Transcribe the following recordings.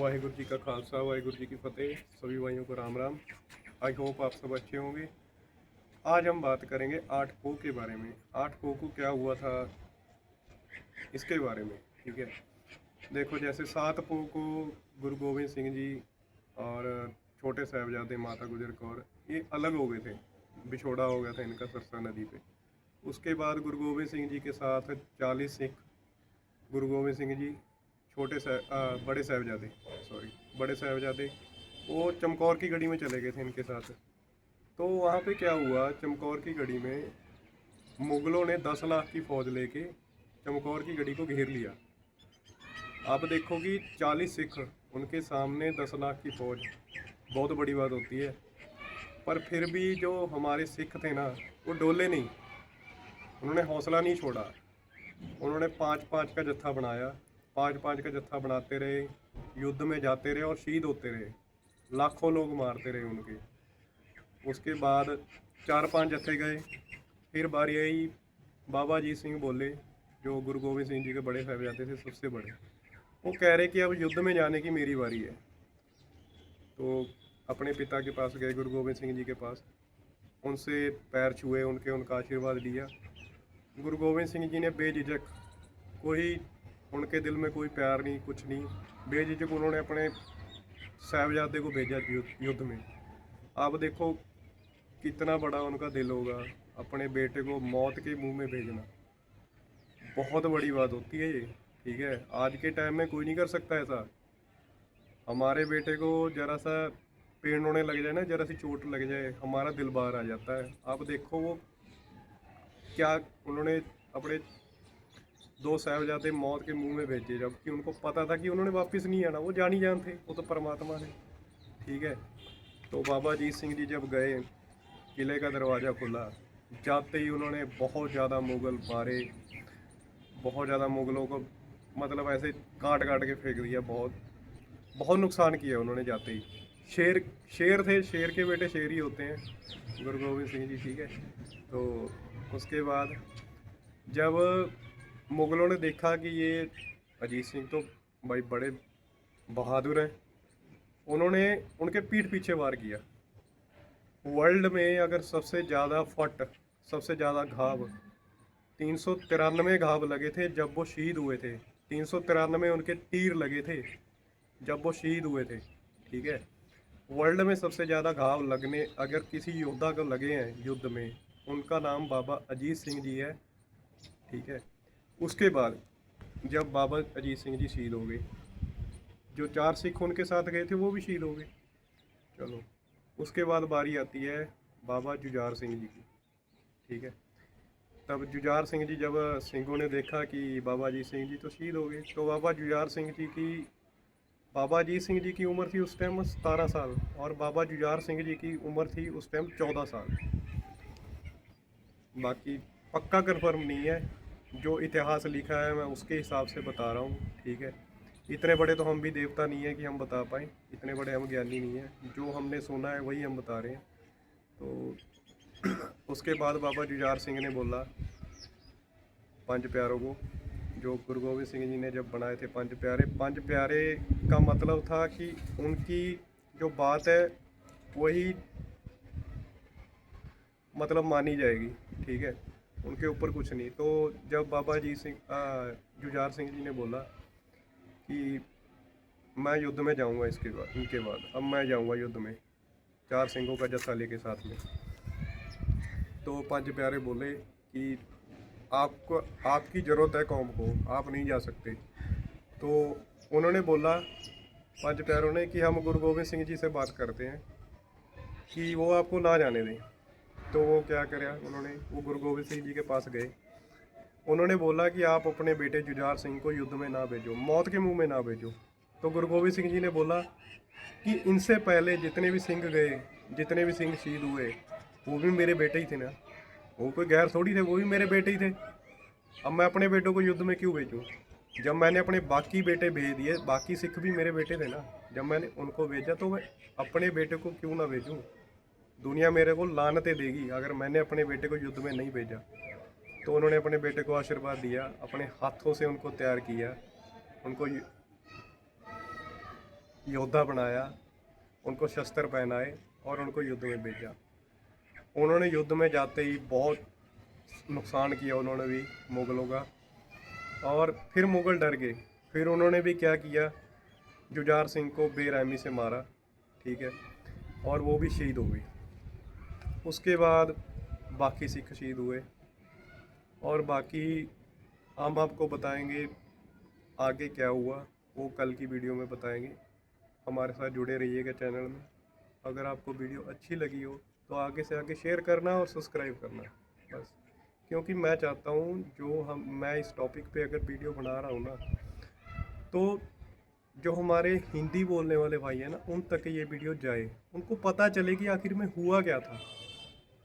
वाहिगुरु जी का खालसा वाहिगुरु जी की फतेह। सभी भाइयों को राम राम। आई होप आप सब अच्छे होंगे। आज हम बात करेंगे 8 पो के बारे में। 8 पो को क्या हुआ था इसके बारे में। ठीक है, देखो जैसे 7 पो को गुरु गोविंद सिंह जी और छोटे साहिबजादे माता गुजर कौर ये अलग हो गए थे, बिछोड़ा हो गया था इनका सरसा नदी पे। उसके बाद गुरु गोविंद सिंह जी के साथ 40 सिख, गुरु गोविंद सिंह जी बड़े साहिबजादे, सॉरी बड़े साहिबजादे, वो चमकौर की गढ़ी में चले गए थे इनके साथ। तो वहाँ पे क्या हुआ, चमकौर की गढ़ी में मुगलों ने 10 लाख की फौज लेके चमकौर की गढ़ी को घेर लिया। आप देखो कि 40 सिख, उनके सामने 10 लाख की फौज, बहुत बड़ी बात होती है। पर फिर भी जो हमारे सिख थे ना, वो डोले नहीं, उन्होंने हौसला नहीं छोड़ा। उन्होंने 5-5 का जत्था बनाया, 5-5 का जत्था बनाते रहे, युद्ध में जाते रहे और शहीद होते रहे, लाखों लोग मारते रहे उनके। उसके बाद 4-5 जत्थे गए, फिर बारी आई बाबा अजीत सिंह बोले, जो गुरु गोविंद सिंह जी के बड़े साहिबजादे थे, सबसे बड़े। वो कह रहे कि अब युद्ध में जाने की मेरी बारी है। तो अपने पिता के पास गए, गुरु गोविंद सिंह जी के पास, उनसे पैर छुए, उनका आशीर्वाद लिया। गुरु गोविंद सिंह जी ने बेझिझक, कोई उनके दिल में कोई प्यार नहीं, कुछ नहीं, बेझिझक उन्होंने अपने साहिबजादे को भेजा युद्ध में। आप देखो कितना बड़ा उनका दिल होगा, अपने बेटे को मौत के मुंह में भेजना, बहुत बड़ी बात होती है ये। ठीक है, आज के टाइम में कोई नहीं कर सकता ऐसा। हमारे बेटे को जरा सा पेड़ होने लग जाए ना, जरा सी चोट लग जाए, हमारा दिल बाहर आ जाता है। आप देखो वो क्या, उन्होंने अपने 2 साहिबजादे मौत के मुंह में भेजे, जबकि उनको पता था कि उन्होंने वापस नहीं आना। वो जान ही जान थे, वो तो परमात्मा है। ठीक है, तो बाबा अजीत सिंह जी जब गए, किले का दरवाज़ा खुला, जाते ही उन्होंने बहुत ज़्यादा मुग़ल मारे, बहुत ज़्यादा मुग़लों को मतलब ऐसे काट काट के फेंक दिया, बहुत बहुत नुकसान किया उन्होंने जाते ही। शेर शेर थे, शेर के बेटे शेर ही होते हैं गुरु गोविंद सिंह जी। ठीक है, तो उसके बाद जब मुग़लों ने देखा कि ये अजीत सिंह तो भाई बड़े बहादुर हैं, उन्होंने उनके पीठ पीछे वार किया। वर्ल्ड में अगर सबसे ज़्यादा फट, सबसे ज़्यादा घाव, 393 घाव लगे थे जब वो शहीद हुए थे। 393 उनके तीर लगे थे जब वो शहीद हुए थे। ठीक है, वर्ल्ड में सबसे ज़्यादा घाव लगने अगर किसी योद्धा को लगे हैं युद्ध में, उनका नाम बाबा अजीत सिंह जी है। ठीक है, उसके बाद जब बाबा अजीत सिंह जी शहीद हो गए, जो 4 सिख उनके साथ गए थे वो भी शहीद हो गए। चलो, उसके बाद बारी आती है बाबा जुझार सिंह जी की। ठीक है, तब जुझार सिंह जी, जब सिंहों ने देखा कि बाबा अजीत सिंह जी तो शहीद हो गए, तो बाबा अजीत सिंह जी की उम्र थी उस टाइम 17 साल, और बाबा जुझार सिंह जी की उम्र थी उस टाइम 14 साल। बाकी पक्का कन्फर्म नहीं है, जो इतिहास लिखा है मैं उसके हिसाब से बता रहा हूँ। ठीक है, इतने बड़े तो हम भी देवता नहीं है कि हम बता पाएँ, इतने बड़े हम ज्ञानी नहीं हैं, जो हमने सुना है वही हम बता रहे हैं। तो उसके बाद बाबा जुझार सिंह ने बोला 5 प्यारों को, जो गुरु गोविंद सिंह जी ने जब बनाए थे 5 प्यारे, 5 प्यारे का मतलब था कि उनकी जो बात है वही मतलब मानी जाएगी। ठीक है, उनके ऊपर कुछ नहीं। तो जब बाबा जी सिंह जुझार सिंह जी ने बोला कि मैं युद्ध में जाऊंगा, इसके बाद इनके बाद अब मैं जाऊंगा युद्ध में 4 सिंहों का जत्था लेके साथ में, तो 5 प्यारे बोले कि आपको, आपकी ज़रूरत है कौम को, आप नहीं जा सकते। तो उन्होंने बोला 5 प्यारों ने कि हम गुरु गोविंद सिंह जी से बात करते हैं कि वो आपको ना जाने दें। तो वो क्या करा उन्होंने, वो गुरु गोविंद सिंह जी के पास गए। उन्होंने बोला कि आप अपने बेटे जुझार सिंह को युद्ध में ना भेजो, मौत के मुंह में ना भेजो। तो गुरु गोविंद सिंह जी ने बोला कि इनसे पहले जितने भी सिंह गए, जितने भी सिंह शहीद हुए, वो भी मेरे बेटे ही थे ना, वो कोई गैर थोड़ी थे, वो भी मेरे बेटे ही थे। अब मैं अपने बेटों को युद्ध में क्यों भेजूँ? जब मैंने अपने बाकी बेटे भेज दिए, बाकी सिख भी मेरे बेटे थे ना, जब मैंने उनको भेजा तो मैं अपने बेटे को क्यों ना भेजूँ? दुनिया मेरे को लानतें देगी अगर मैंने अपने बेटे को युद्ध में नहीं भेजा। तो उन्होंने अपने बेटे को आशीर्वाद दिया, अपने हाथों से उनको तैयार किया, उनको योद्धा बनाया, उनको शस्त्र पहनाए और उनको युद्ध में भेजा। उन्होंने युद्ध में जाते ही बहुत नुकसान किया उन्होंने भी मुग़लों का, और फिर मुग़ल डर गए। फिर उन्होंने भी क्या किया, जुझार सिंह को बेरहमी से मारा, ठीक है, और वो भी शहीद हो गई। उसके बाद बाकी सिख शहीद हुए, और बाकी हम आपको बताएंगे आगे क्या हुआ, वो कल की वीडियो में बताएंगे। हमारे साथ जुड़े रहिएगा चैनल में। अगर आपको वीडियो अच्छी लगी हो तो आगे से आगे शेयर करना और सब्सक्राइब करना बस, क्योंकि मैं चाहता हूँ मैं इस टॉपिक पे अगर वीडियो बना रहा हूँ ना, तो जो हमारे हिंदी बोलने वाले भाई हैं ना, उन तक ये वीडियो जाए, उनको पता चले कि आखिर में हुआ क्या था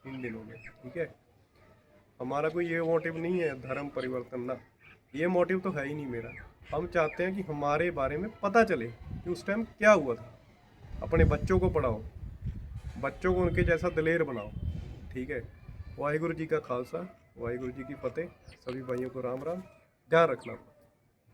इन दिनों में, ठीक है। हमारा कोई ये मोटिव नहीं है धर्म परिवर्तन ना, ये मोटिव तो है ही नहीं मेरा। हम चाहते हैं कि हमारे बारे में पता चले कि उस टाइम क्या हुआ था। अपने बच्चों को पढ़ाओ, बच्चों को उनके जैसा दिलेर बनाओ, ठीक है। वाहिगुरु जी का खालसा, वाहिगुरु जी की फतेह। सभी भाइयों को राम राम। ध्यान रखना।